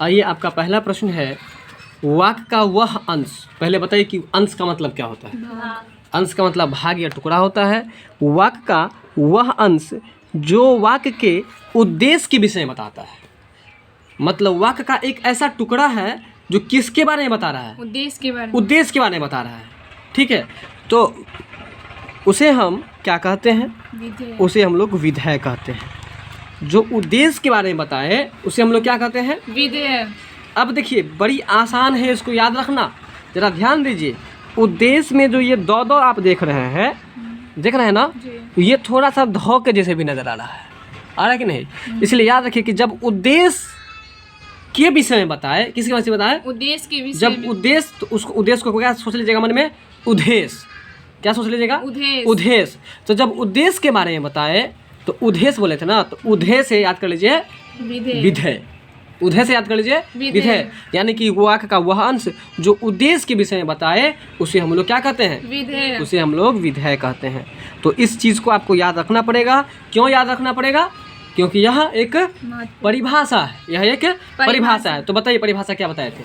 आइए, आपका पहला प्रश्न है, वाक्य का वह अंश, पहले बताइए कि अंश का मतलब क्या होता है। अंश का मतलब भाग या टुकड़ा होता है। वाक्य का वह अंश जो वाक्य के उद्देश्य के विषय में बताता है। मतलब वाक्य का एक ऐसा टुकड़ा है जो किसके बारे में बता रहा है, उद्देश्य के बारे में बता रहा है। ठीक है, तो उसे हम क्या कहते हैं, विधेय। उसे हम लोग विधेय कहते हैं। जो उद्देश्य के बारे में बताए उसे हम लोग क्या कहते हैं, विधेय। अब देखिए बड़ी आसान है, इसको याद रखना, जरा ध्यान दीजिए। उद्देश्य में जो ये दो आप देख रहे हैं ना, ये थोड़ा सा धौ के जैसे भी नजर आ रहा है कि नहीं। इसलिए याद रखिए कि जब उद्देश्य के विषय में बताए, किसके विषय में बताए, उद्देश्य के विषय जब में। उद्देश्य, तो उसको उद्देश्य को क्या सोच लीजिएगा मन में, उद्देश्य। क्या सोच लीजिएगा, उद्देश्य। तो जब उद्देश्य के बारे में बताए तो उद्देश्य बोले थे ना, तो उद्देश्य से याद कर लीजिए विधेय। उद्देश्य से याद कर लीजिए विधेय। यानी कि वाक्य का वह अंश जो उद्देश्य के विषय में बताए उसे हम लोग क्या कहते हैं, विधेय। उसे हम लोग विधेय कहते हैं। तो इस चीज़ को आपको याद रखना पड़ेगा। क्यों याद रखना पड़ेगा, क्योंकि यह एक परिभाषा है, यह एक परिभाषा है। तो बताइए परिभाषा क्या बताए थे,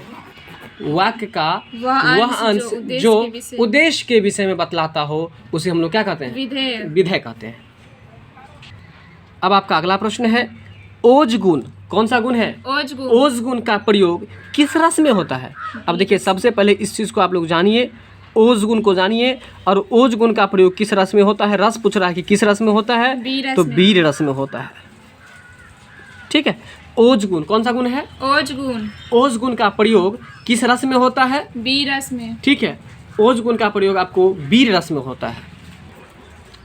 वाक्य का वह अंश जो उद्देश्य के विषय में बतलाता हो उसे हम लोग क्या कहते हैं, विधेय कहते हैं। अब आपका अगला प्रश्न है, ओज गुण, कौन सा गुण है, ओज गुण का प्रयोग किस रस में होता है। अब देखिए सबसे पहले इस चीज़ को आप लोग जानिए, ओज गुण को जानिए। और ओज गुण का प्रयोग किस रस में होता है, रस पूछ रहा है कि किस रस में होता है, तो वीर रस में होता है। ठीक है, ओज गुण कौन सा गुण है, ओज गुण का प्रयोग किस रस में होता है, वीर रस में। ठीक है, ओज गुण का प्रयोग आपको वीर रस में होता है।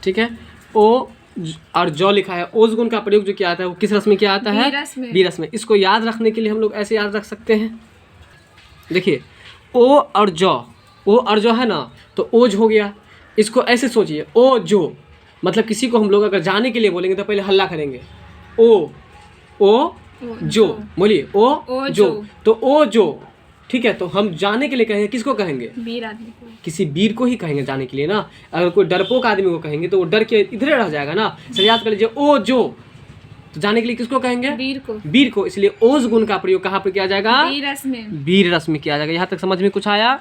ठीक है, ओ और जो लिखा है, ओज गुण का प्रयोग जो किया आता है वो किस रस में किया आता है, वीर रस में। इसको याद रखने के लिए हम लोग ऐसे याद रख सकते हैं। देखिए ओ और जो है ना, तो ओज हो गया। इसको ऐसे सोचिए, ओ जो, मतलब किसी को हम लोग अगर जाने के लिए बोलेंगे तो पहले हल्ला करेंगे, ओ जो, बोलिए ओ जो। तो ओ जो, ठीक है, तो हम जाने के लिए कहेंगे, किसको कहेंगे, वीर आदमी को, किसी वीर को ही कहेंगे जाने के लिए ना। अगर कोई डरपोक आदमी को कहेंगे तो वो डर के इधर रह जाएगा ना। चलिए याद कर लीजिए, ओ जो, तो जाने के लिए किसको कहेंगे, वीर को। इसलिए ओज गुण का प्रयोग कहाँ पे किया जाएगा, वीर रस में किया जाएगा। यहाँ तक समझ में कुछ आया।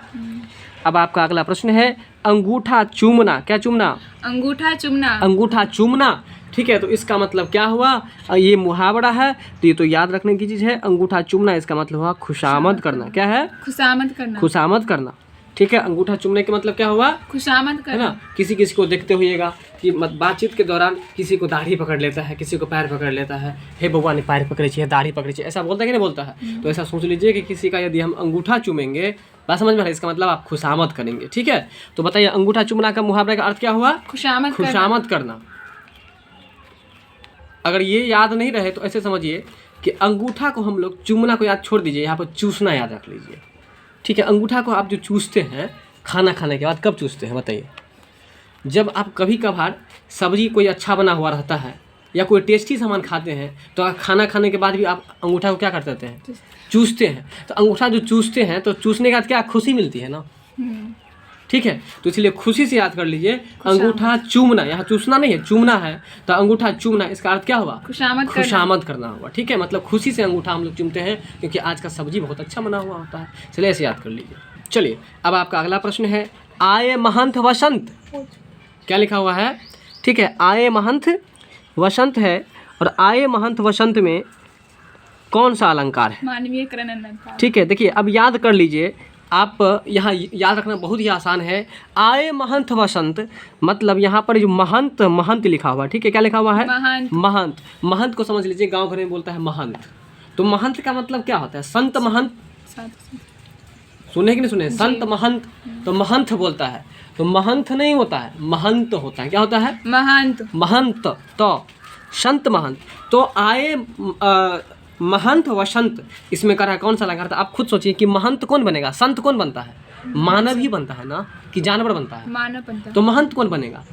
अब आपका अगला प्रश्न है, अंगूठा चूमना, क्या चूमना, अंगूठा चूमना। ठीक है, तो इसका मतलब क्या हुआ, ये मुहावरा है, तो ये तो याद रखने की चीज़ है। अंगूठा चूमना इसका मतलब हुआ खुशामद करना। क्या है, खुशामद करना। ठीक है, अंगूठा चूमने का मतलब क्या हुआ, खुशामद करना, है ना। किसी को देखते हुएगा कि बातचीत के दौरान किसी को दाढ़ी पकड़ लेता है, किसी को पैर पकड़ लेता है, हे बउआ ने पैर पकड़ी चाहिए, दाढ़ी पकड़ी चाहिए, ऐसा बोलता है कि नहीं बोलता है। तो ऐसा सोच लीजिए कि किसी का यदि हम अंगूठा चूमेंगे, बात समझ में, इसका मतलब आप खुशामद करेंगे। ठीक है, तो बताइए अंगूठा चूमना का मुहावरे का अर्थ क्या हुआ, खुशामद करना। अगर ये याद नहीं रहे तो ऐसे समझिए कि अंगूठा को हम लोग, चूमना को याद छोड़ दीजिए, यहाँ पर चूसना याद रख लीजिए। ठीक है, अंगूठा को आप जो चूसते हैं खाना खाने के बाद, कब चूसते हैं बताइए, जब आप कभी कभार सब्जी कोई अच्छा बना हुआ रहता है या कोई टेस्टी सामान खाते हैं, तो खाना खाने के बाद भी आप अंगूठा को क्या करते हैं, चूसते हैं। तो अंगूठा जो चूसते हैं, तो चूसने के बाद क्या खुशी मिलती है ना। ठीक है, तो इसलिए खुशी से याद कर लीजिए, अंगूठा चूमना, यहाँ चूसना नहीं है, चूमना है, तो अंगूठा चूमना इसका अर्थ क्या हुआ, खुशामद करना हुआ। ठीक है, मतलब खुशी से अंगूठा हम लोग चूमते हैं क्योंकि आज का सब्जी बहुत अच्छा बना हुआ होता है। चलिए ऐसे याद कर लीजिए। चलिए अब आपका अगला प्रश्न है, आए महंत वसंत, क्या लिखा हुआ है, ठीक है, आए महंत वसंत है। और आए महंत वसंत में कौन सा अलंकार है, मानवीयकरण अलंकार। ठीक है, देखिए अब याद कर लीजिए, आप यहाँ याद रखना बहुत ही आसान है। आए महंत वसंत, मतलब यहाँ पर जो महंत लिखा हुआ है, ठीक है, क्या लिखा हुआ है, महंत को समझ लीजिए, गांव घर में बोलता है महंत। तो महंत का मतलब क्या होता है, संत महंत, सुने कि नहीं सुने, संत महंत, तो महंत बोलता है, तो महंत नहीं होता है, महंत होता है। क्या होता है, महंत, तो संत महंत। तो आए महंत वसंत, इसमें कर रहा है कौन सा अलंकार था, आप खुद सोचिए कि महंत कौन बनेगा, संत कौन बनता है, मानव ही बनता है ना, कि जानवर बनता है, मानव बनता है। तो महंत कौन बनेगा,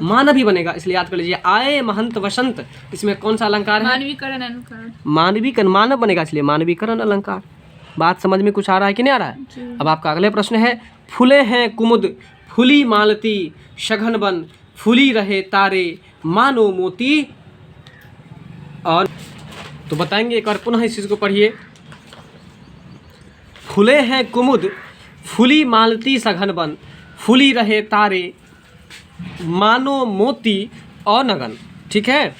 मानव ही बनेगा। इसलिए याद कर लीजिए, आए महंत वसंत, इसमें कौन सा अलंकार है, मानवीकरण अलंकार, मानवीकरण, मानव बनेगा, इसलिए मानवीकरण अलंकार। बात समझ में कुछ आ रहा है कि नहीं आ रहा है। अब आपका अगले प्रश्न है, फूले हैं कुमुद, फूली मालती, शघन बन, फूली रहे तारे, मानो मोती। और तो बताएंगे एक बार पुनः इस चीज़ को पढ़िए, फूले हैं कुमुद फूली मालती सघन बन, फूली रहे तारे मानो मोती और नगन। ठीक है,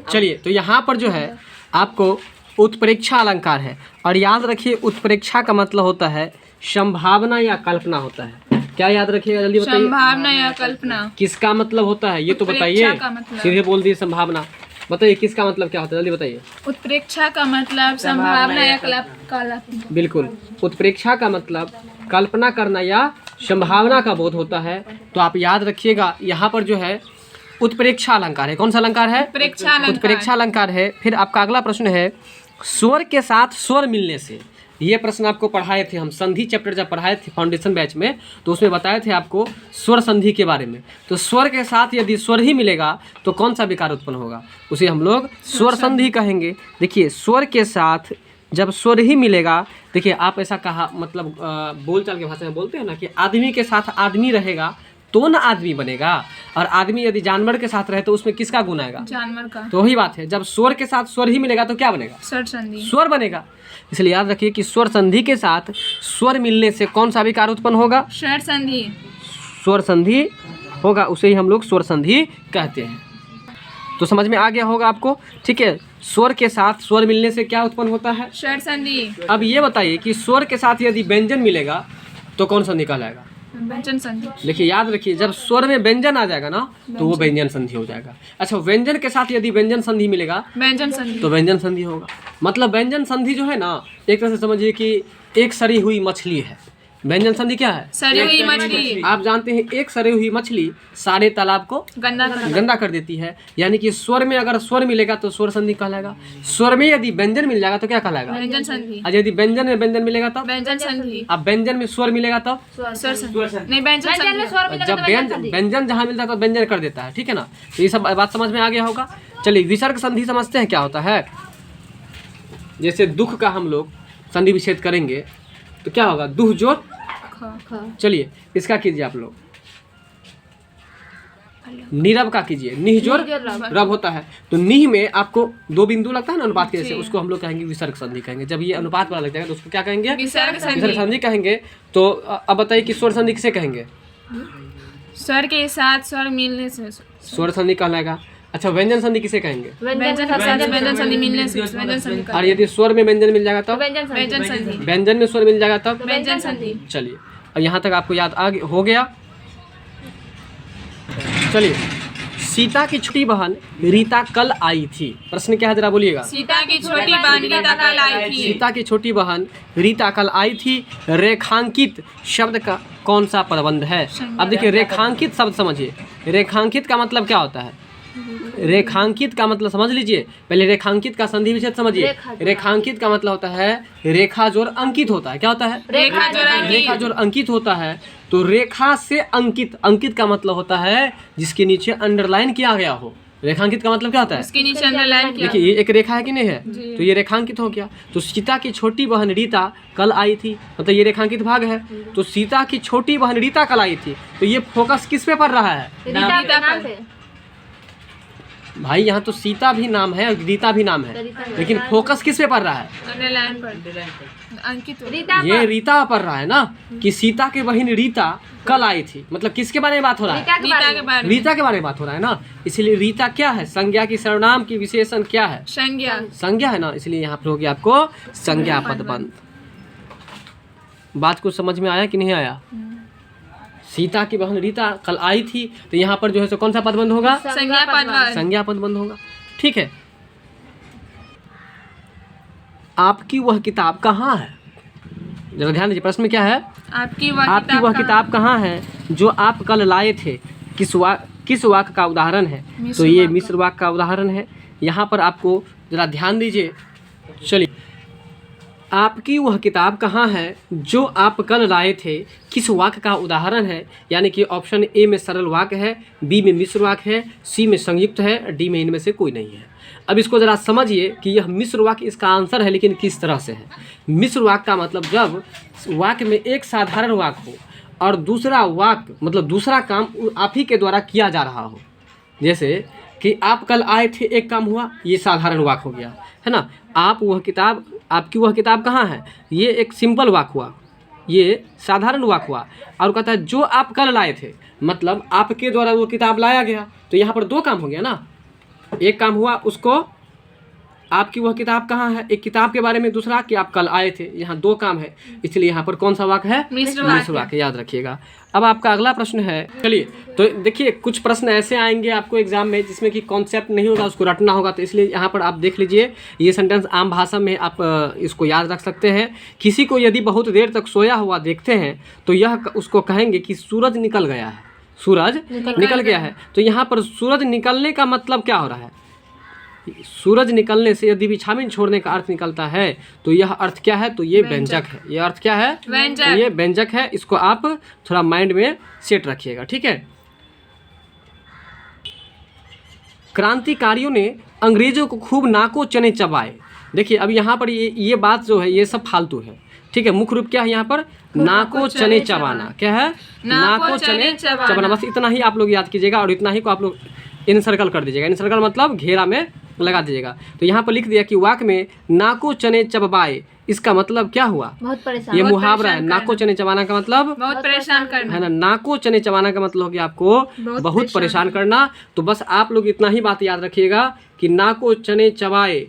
चलिए तो यहाँ पर जो है आपको उत्प्रेक्षा अलंकार है, और याद रखिए उत्प्रेक्षा का मतलब होता है संभावना या कल्पना होता है। क्या याद रखिएगा, जल्दी बताइए। संभावना या कल्पना। किसका मतलब होता है ये तो बताइए। उत्प्रेक्षा का मतलब। सीधे बोल दिए संभावना, बताइए किसका मतलब क्या होता है, जल्दी बताइए। उत्प्रेक्षा का मतलब संभावना या कल्पना। बिल्कुल, उत्प्रेक्षा का मतलब कल्पना करना या संभावना का बोध होता है। तो आप याद रखिएगा यहाँ पर जो है उत्प्रेक्षा अलंकार है। कौन सा अलंकार है? उत्प्रेक्षा अलंकार है। फिर आपका अगला प्रश्न है स्वर के साथ स्वर मिलने से। ये प्रश्न आपको पढ़ाए थे हम, संधि चैप्टर जब पढ़ाए थे फाउंडेशन बैच में, तो उसमें बताए थे आपको स्वर संधि के बारे में। तो स्वर के साथ यदि स्वर ही मिलेगा तो कौन सा विकार उत्पन्न होगा, उसे हम लोग स्वर संधि कहेंगे। देखिए स्वर के साथ जब स्वर ही मिलेगा, देखिए आप ऐसा कहा मतलब बोलचाल की भाषा में बोलते हैं ना कि आदमी के साथ आदमी रहेगा तो न आदमी बनेगा, और आदमी यदि जानवर के साथ रहे तो उसमें किसका गुण आएगा? जानवर का। तो वही बात है, जब स्वर के साथ स्वर ही मिलेगा तो क्या बनेगा? स्वर संधि। स्वर बनेगा। इसलिए याद रखिए कि स्वर संधि के साथ स्वर मिलने से कौन सा विकार उत्पन्न होगा? स्वर संधि। स्वर संधि होगा, उसे ही हम लोग स्वर संधि कहते हैं। तो समझ में आ गया होगा आपको। ठीक है, स्वर के साथ स्वर मिलने से क्या उत्पन्न होता है? स्वर संधि। अब ये बताइए कि स्वर के साथ यदि व्यंजन मिलेगा तो कौन सा निकल आएगा? व्यंजन संधि। देखिए याद रखिए, जब स्वर में व्यंजन आ जाएगा ना तो वो व्यंजन संधि हो जाएगा। अच्छा, व्यंजन के साथ यदि व्यंजन संधि मिलेगा व्यंजन संधि तो व्यंजन संधि होगा। मतलब व्यंजन संधि जो है ना, एक तरह से समझिए कि एक सड़ी हुई मछली है। व्यंजन संधि क्या है? सड़ी हुई मछली। आप जानते हैं एक सड़ी हुई मछली सारे तालाब को गंदा कर देती है। यानी कि स्वर में अगर स्वर मिलेगा तो स्वर संधि कहलाएगा, स्वर में यदि व्यंजन मिल जाएगा तो क्या कहलाएगा? व्यंजन संधि। और यदि व्यंजन में व्यंजन मिलेगा तब व्यंजन संधि। अब व्यंजन में स्वर मिलेगा तब स्वर संधि। नहीं, व्यंजन संधि। जब व्यंजन जहाँ मिलता है तो व्यंजन कर देता है। ठीक है ना, तो ये सब बात समझ में आ गया होगा। चलिए विसर्ग संधि समझते हैं क्या होता है। जैसे दुख का हम लोग संधि विच्छेद करेंगे तो क्या होगा? दुह जोड़। चलिए इसका कीजिए आप लोग, नीरव का कीजिए, निह जोड़ रब होता है। तो निह में आपको दो बिंदु लगता है ना अनुपात के जैसे, उसको हम लोग कहेंगे विसर्ग संधि कहेंगे। जब ये अनुपात वाला लग जाएगा तो उसको क्या कहेंगे? विसर्ग संधि कहेंगे। तो अब बताइए कि स्वर संधि किसे कहेंगे? स्वर के साथ स्वर मिलने से स्वर संधि कहलाएगा। अच्छा, व्यंजन संधि किसे कहेंगे? व्यंजन के साथ व्यंजन संधि मिलने से व्यंजन संधि। और यदि स्वर में व्यंजन मिल जाएगा तब व्यंजन संधि। व्यंजन में स्वर मिल जाएगा तब व्यंजन संधि। चलिए अब यहाँ तक आपको याद हो गया। चलिए, सीता की छोटी बहन रीता कल आई थी। प्रश्न क्या है जरा बोलिएगा। सीता की छोटी बहन रीता कल आई थी। सीता की छोटी बहन रीता कल आई थी। रेखांकित शब्द का कौन सा पदबंध है? अब देखिए रेखांकित शब्द समझिए। रेखांकित का मतलब क्या होता है? रेखांकित का मतलब समझ लीजिए। पहले रेखांकित का संधि विच्छेद समझिए। रेखांकित का मतलब होता है रेखा जोड़ अंकित होता है। क्या होता है? रेखा जोड़ अंकित होता है। तो रेखा से अंकित, अंकित का मतलब होता है जिसके नीचे अंडरलाइन किया गया हो। रेखांकित का मतलब क्या होता है? इसके नीचे अंडरलाइन किया। देखिए ये एक रेखा है कि नहीं है, तो ये रेखांकित हो गया। तो सीता की छोटी बहन रीता कल आई थी, मतलब ये रेखांकित भाग है। तो सीता की छोटी बहन रीता कल आई थी, तो ये फोकस किस पे पड़ रहा है? भाई यहाँ तो सीता भी नाम है और रीता भी नाम है, लेकिन फोकस किस पे पड़ रहा है? अंडरलाइन पर अंकित। ये रीता पड़ रहा है ना कि सीता की बहन रीता कल आई थी, मतलब किसके बारे में बात हो रहा है? रीता के बारे में बात हो रहा है ना। इसलिए रीता क्या है? संज्ञा की सर्वनाम की विशेषण क्या है? संज्ञा है ना, इसलिए यहाँ पर होगी आपको संज्ञा पदबंध। बात कुछ समझ में आया कि नहीं आया? सीता की बहन रीता कल आई थी, तो यहाँ पर जो है सो कौन सा पदबंध होगा? संज्ञा पदबंध होगा। ठीक है, आपकी वह किताब कहाँ है? जरा ध्यान दीजिए, प्रश्न में क्या है? आपकी वह किताब कहाँ है जो आप कल लाए थे? किस वाक्य का उदाहरण है? तो ये मिश्र वाक्य का उदाहरण है। यहाँ पर आपको जरा ध्यान दीजिए। चलिए, आपकी वह किताब कहाँ है जो आप कल लाए थे, किस वाक्य का उदाहरण है? यानी कि ऑप्शन ए में सरल वाक्य है, बी में मिश्र वाक्य है, सी में संयुक्त है, डी में इनमें से कोई नहीं है। अब इसको ज़रा समझिए कि यह मिश्र वाक्य इसका आंसर है, लेकिन किस तरह से है। मिश्र वाक्य का मतलब जब वाक्य में एक साधारण वाक्य हो और दूसरा वाक्य मतलब दूसरा काम आप ही के द्वारा किया जा रहा हो। जैसे कि आप कल आए थे, एक काम हुआ, ये साधारण वाक्य हो गया, है ना। आप वह किताब आपकी वह किताब कहाँ है। ये एक सिंपल वाक्य हुआ, ये साधारण वाक्य हुआ। और कहता है जो आप कल लाए थे, मतलब आपके द्वारा वो किताब लाया गया। तो यहाँ पर दो काम हो गया ना, एक काम हुआ उसको आपकी वह किताब कहाँ है, एक किताब के बारे में, दूसरा कि आप कल आए थे। यहाँ दो काम है, इसलिए यहाँ पर कौन सा वाक्य है, मिश्र वाक्य, याद रखिएगा। अब आपका अगला प्रश्न है, चलिए तो देखिए कुछ प्रश्न ऐसे आएंगे आपको एग्जाम में जिसमें कि कॉन्सेप्ट नहीं होगा, उसको रटना होगा। तो इसलिए यहाँ पर आप देख लीजिए, ये सेंटेंस आम भाषा में आप इसको याद रख सकते हैं। किसी को यदि बहुत देर तक सोया हुआ देखते हैं तो यह उसको कहेंगे कि सूरज निकल गया है, सूरज निकल गया है। तो यहाँ पर सूरज निकलने का मतलब क्या हो रहा है, सूरज निकलने से यदि भी छामिन छोड़ने का अर्थ निकलता है तो यह अर्थ क्या है, तो ये व्यंजक है। ये अर्थ क्या है, तो ये व्यंजक है। इसको आप थोड़ा माइंड में सेट रखिएगा, ठीक है। क्रांतिकारियों ने अंग्रेजों को खूब नाको चने चबाए। देखिए अब यहाँ पर ये बात जो है ये सब फालतू है, ठीक है। मुख्य रूप क्या है यहाँ पर, नाको चने चबाना। क्या है, नाको चने चबाना। बस इतना ही आप लोग याद कीजिएगा और इतना ही को आप लोग इनसर्कल कर दीजिएगा। इनसर्कल मतलब घेरा में लगा दीजिएगा। तो यहाँ पर लिख दिया कि वाक्य में नाको चने चबाए, इसका मतलब क्या हुआ, बहुत परेशान, ये मुहावरा है। नाको चने चबाना का मतलब बहुत परेशान करना है ना, नाको चने चबाना का मतलब हो गया आपको बहुत परेशान करना। तो बस आप लोग इतना ही बात याद रखिएगा कि नाको चने चबाए,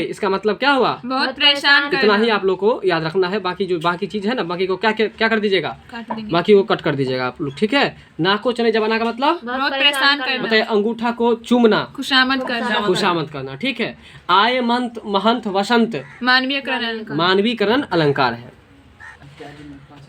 इसका मतलब क्या हुआ, बहुत परेशान करना। इतना ही आप लोग को याद रखना है। बाकी जो बाकी चीज है ना, बाकी को क्या कर दीजिएगा, बाकी को कट कर दीजिएगा आप लोग, ठीक है। नाको चने चबाना का मतलब बहुत परेशान करना, बताइए, अंगूठा को चूमना, खुशामद करना, ठीक है। आय मंत महंत वसंत, मानवीकरण अलंकार है।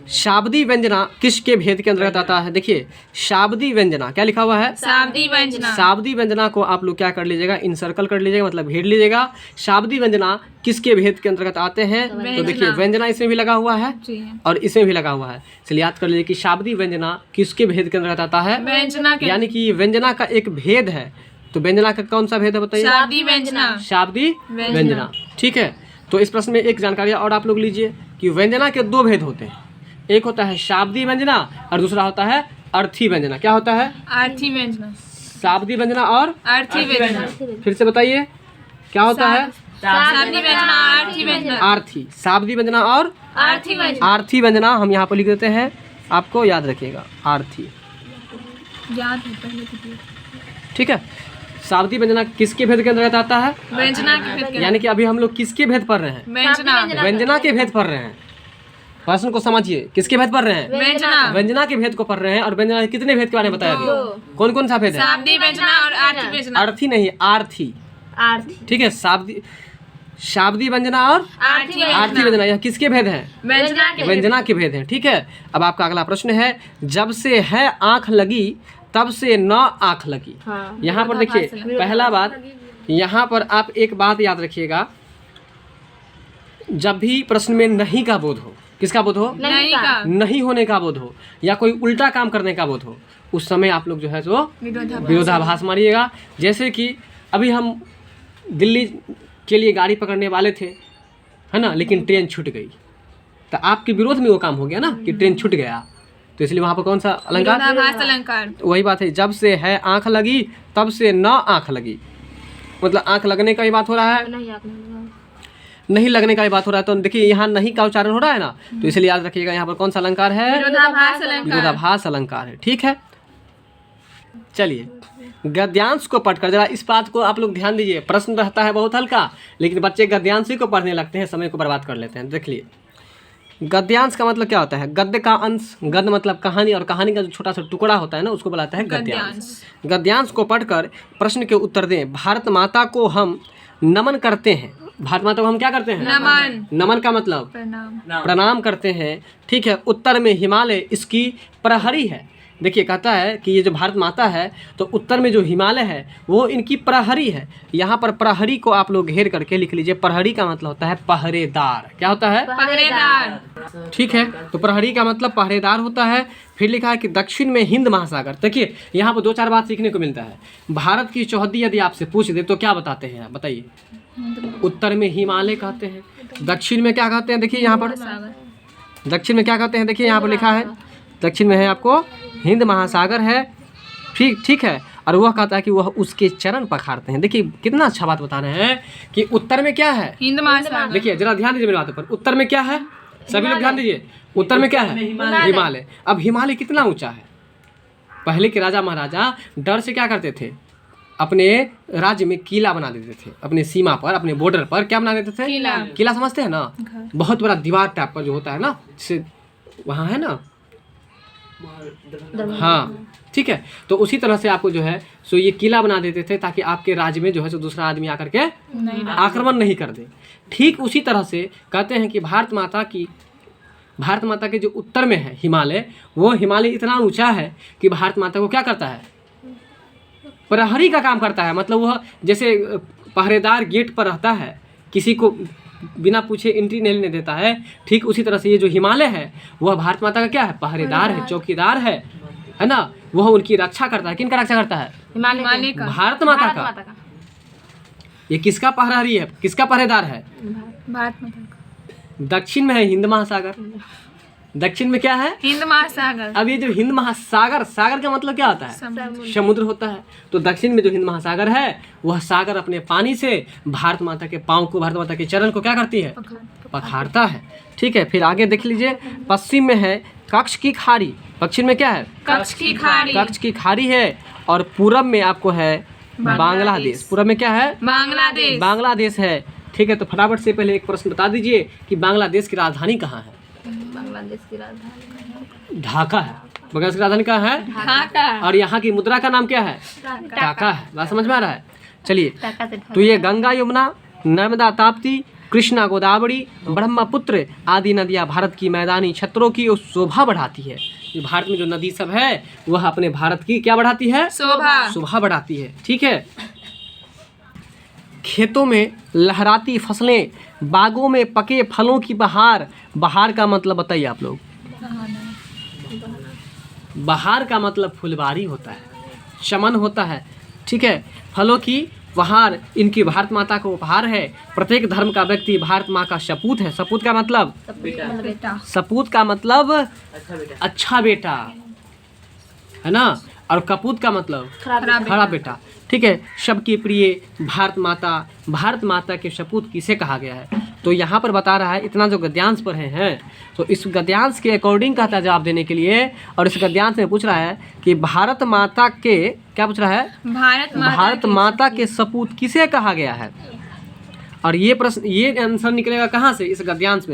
शाब्दी व्यंजना किसके भेद के अंतर्गत आता है। देखिए शाब्दी व्यंजना क्या लिखा हुआ है, शाब्दी व्यंजना को आप लोग क्या कर लीजिएगा, इनसर्कल कर लीजिएगा, मतलब घेर लीजिएगा। शाब्दी व्यंजना किसके भेद के अंतर्गत आते हैं, तो देखिए व्यंजना इसमें भी लगा हुआ है और इसमें भी लगा हुआ है। चलिए याद कर लीजिए कि शाब्दी व्यंजना किसके भेद के अंतर्गत आता है, यानी कि व्यंजना का एक भेद है। तो व्यंजना का कौन सा भेद है बताइए, शाब्दी व्यंजना, ठीक है। तो इस प्रश्न में एक जानकारी और आप लोग लीजिए कि व्यंजना के दो भेद होते हैं, एक होता है शाब्दी व्यंजना और दूसरा होता है अर्थी व्यंजना। क्या होता है, अर्थी व्यंजना, शाब्दी व्यंजना और अर्थी व्यंजना। फिर से बताइए क्या होता है, शाब्दी व्यंजना, अर्थी व्यंजना, आर्थी, शाब्दी व्यंजना और आर्थी व्यंजना। हम यहाँ पर लिख देते हैं, आपको याद रखिएगा, आर्थी, ठीक है। शाब्दी व्यंजना किसके भेद के अंतर्गत आता है, व्यंजना के भेद के, यानी कि अभी हम लोग किसके भेद पढ़ रहे हैं, व्यंजना के भेद पढ़ रहे हैं। प्रश्न को समझिए, किसके भेद पढ़ रहे हैं, व्यंजना के भेद को पढ़ रहे हैं। और व्यंजना के कितने भेद के बारे में बताया अभी, कौन कौन सा भेद है, शाब्दी व्यंजना और अर्थी व्यंजना, अर्थी नहीं आर्थी, ठीक है। शाब्दी व्यंजना और आर्थी व्यंजना, यह किसके भेद हैं, व्यंजना के भेद हैं, ठीक है। अब आपका अगला प्रश्न है, जब से है आंख लगी तब से न आंख लगी। यहाँ पर देखिए पहला बात, यहाँ पर आप एक बात याद रखिएगा, जब भी प्रश्न में नहीं का बोध हो, किसका बोध हो, नहीं होने का बोध हो, या कोई उल्टा काम करने का बोध हो, उस समय आप लोग जो है सो विरोधाभास मारिएगा। जैसे कि अभी हम दिल्ली के लिए गाड़ी पकड़ने वाले थे, है ना, लेकिन ट्रेन छूट गई, तो आपके विरोध में वो काम हो गया ना कि ट्रेन छूट गया। तो इसलिए वहाँ पर कौन सा अलंकार, वही बात है, जब से है आंख लगी तब से न आंख लगी, मतलब आंख लगने का ही बात हो रहा है, नहीं लगने का ही बात हो रहा है। तो देखिए यहाँ नहीं का उच्चारण हो रहा है ना, तो इसलिए याद रखिएगा यहाँ पर कौन सा अलंकार है, विरोधाभास अलंकार है, ठीक है। चलिए गद्यांश को पढ़कर जरा इस बात को आप लोग ध्यान दीजिए, प्रश्न रहता है बहुत हल्का, लेकिन बच्चे गद्यांश को पढ़ने लगते हैं, समय को बर्बाद कर लेते हैं। देख लिए गद्यांश का मतलब क्या होता है, गद्य का अंश, गद्य मतलब कहानी, और कहानी का जो छोटा सा टुकड़ा होता है ना उसको बुलाता है गद्यांश। गद्यांश को पढ़कर प्रश्न के उत्तर दें। भारत माता को हम नमन करते हैं, भारत माता को हम क्या करते हैं, नमन का मतलब प्रणाम करते हैं, ठीक है। उत्तर में हिमालय इसकी प्रहरी है। देखिए कहता है कि ये जो भारत माता है तो उत्तर में जो हिमालय है वो इनकी प्रहरी है। यहाँ पर प्रहरी को आप लोग घेर करके लिख लीजिए, प्रहरी का मतलब होता है पहरेदार। क्या होता है, पहरेदार, ठीक है। तो प्रहरी का मतलब पहरेदार होता है। फिर लिखा है कि दक्षिण में हिंद महासागर। देखिए यहाँ पर दो चार बात सीखने को मिलता है। भारत की चौहद्दी यदि आपसे पूछ दे तो क्या बताते हैं आप, बताइए। उत्तर में हिमालय कहते हैं, दक्षिण में क्या कहते हैं, देखिए यहाँ पर दक्षिण में क्या कहते हैं, देखिए यहाँ पर लिखा है दक्षिण में है आपको हिंद महासागर है, ठीक है। और वह कहता है कि वह उसके चरण पखारते हैं। देखिए कितना अच्छा बात बता रहे हैं कि उत्तर में क्या है, हिंद महासागर। देखिए जरा ध्यान दीजिए मेरी बातों पर, उत्तर में क्या है, सभी लोग ध्यान दीजिए, उत्तर में क्या है, हिमालय। अब हिमालय कितना ऊंचा है, पहले के राजा महाराजा डर से क्या करते थे, अपने राज्य में किला बना देते थे, अपने सीमा पर, अपने बॉर्डर पर क्या बना देते थे, किला समझते हैं ना, बहुत बड़ा दीवार टाइप का जो होता है ना, जैसे वहाँ है ना, हाँ ठीक है। तो उसी तरह से आपको जो है सो ये किला बना देते थे ताकि आपके राज्य में जो है सो दूसरा आदमी आकर के आक्रमण नहीं कर दे। ठीक उसी तरह से कहते हैं कि भारत माता के जो उत्तर में है हिमालय, वो हिमालय इतना ऊंचा है कि भारत माता को क्या करता है, प्रहरी का काम करता है। मतलब वह जैसे पहरेदार गेट पर रहता है, किसी को बिना पूछे एंट्री नहीं लेने देता है, ठीक उसी तरह से ये जो हिमालय है वह भारत माता का क्या है, पहरेदार है, चौकीदार है ना। वह उनकी रक्षा करता है। किनका रक्षा करता है, हिमालय का, भारत माता का। ये किसका प्रहरी है, किसका पहरेदार है, भारत माता का। दक्षिण में है हिंद महासागर, दक्षिण में क्या है, हिंद महासागर। अब ये जो हिंद महासागर, सागर का मतलब क्या होता है, समुद्र होता है। तो दक्षिण में जो हिंद महासागर है वह सागर अपने पानी से भारत माता के पाँव को, भारत माता के चरण को क्या करती है, पखारता है। ठीक है, फिर आगे देख लीजिए, पश्चिम में है कच्छ की खाड़ी, पश्चिम में क्या है, कच्छ की खाड़ी, कच्छ की खाड़ी है। और पूरब में आपको है बांग्लादेश, पूरब में क्या है, बांग्लादेश है। ठीक है, तो फटाफट से पहले एक प्रश्न बता दीजिए कि बांग्लादेश की राजधानी कहाँ है, बांग्लादेश की राजधानी ढाका है। बांग्लादेश की राजधानी कहाँ है, ढाका। और यहाँ की मुद्रा का नाम क्या है, टाका है। बात समझ में आ रहा है। चलिए, तो ये गंगा, यमुना, नर्मदा, ताप्ती, कृष्णा, गोदावरी, ब्रह्मपुत्र आदि नदियाँ भारत की मैदानी क्षेत्रों की शोभा बढ़ाती है। ये भारत में जो नदी सब है वह अपने भारत की क्या बढ़ाती है, शोभा बढ़ाती है। ठीक है, खेतों में लहराती फसलें, बागों में पके फलों की बहार। बहार का मतलब बताइए आप लोग, बहार का मतलब फुलवारी होता है, चमन होता है। ठीक है, फलों की बहार इनकी भारत माता को उपहार है। प्रत्येक धर्म का व्यक्ति भारत माँ का सपूत है। सपूत का मतलब, सपूत का मतलब अच्छा बेटा है ना, और कपूत का मतलब खराब बेटा। ठीक है, सबकी प्रिय भारत माता के सपूत किसे कहा गया है। तो यहाँ पर बता रहा है, इतना जो गद्यांश पढ़े हैं तो इस गद्यांश के अकॉर्डिंग कहता है जवाब देने के लिए। और इस गद्यांश में पूछ रहा है कि भारत माता के, क्या पूछ रहा है, भारत माता के सपूत किसे कहा गया है। और ये प्रश्न, ये आंसर निकलेगा कहाँ से, इस गद्यांश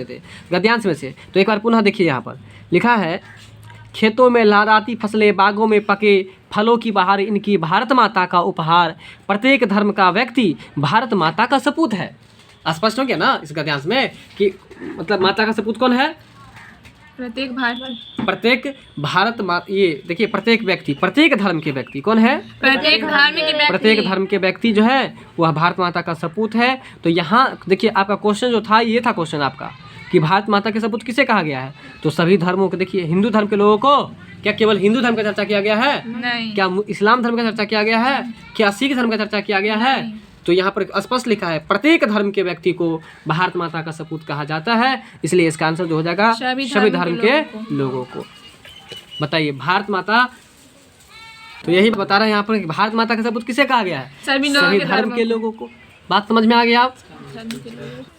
में से। तो एक बार पुनः देखिए, यहाँ पर लिखा है, खेतों में लहराती फसलें, बागों में पके फलों की बहार इनकी भारत माता का उपहार। प्रत्येक धर्म का व्यक्ति भारत माता का सपूत है। स्पष्ट हो गया ना इस गद्यांश में कि मतलब माता का सपूत कौन है, प्रत्येक भारत ये देखिए, प्रत्येक व्यक्ति, प्रत्येक धर्म के व्यक्ति कौन है, प्रत्येक धर्म के व्यक्ति जो है वह भारत माता का सपूत है। तो यहाँ देखिए, आपका क्वेश्चन जो था, ये था क्वेश्चन आपका कि भारत माता के सपूत किसे कहा गया है। तो सभी धर्मों को देखिए, हिंदू धर्म के लोगों को, क्या केवल हिंदू धर्म का चर्चा किया गया है, नहीं। क्या इस्लाम धर्म का चर्चा किया गया है, क्या सिख धर्म का चर्चा किया गया है। तो यहाँ पर स्पष्ट लिखा है, प्रत्येक धर्म के व्यक्ति को भारत माता का सपूत कहा जाता है। इसलिए इसका आंसर जो हो जाएगा, सभी धर्म के लोगों को। बताइए, भारत माता, तो यही बता रहे हैं यहाँ पर कि भारत माता का सपूत किसे कहा गया है, सभी धर्म के लोगों को। बात समझ में आ गया आप।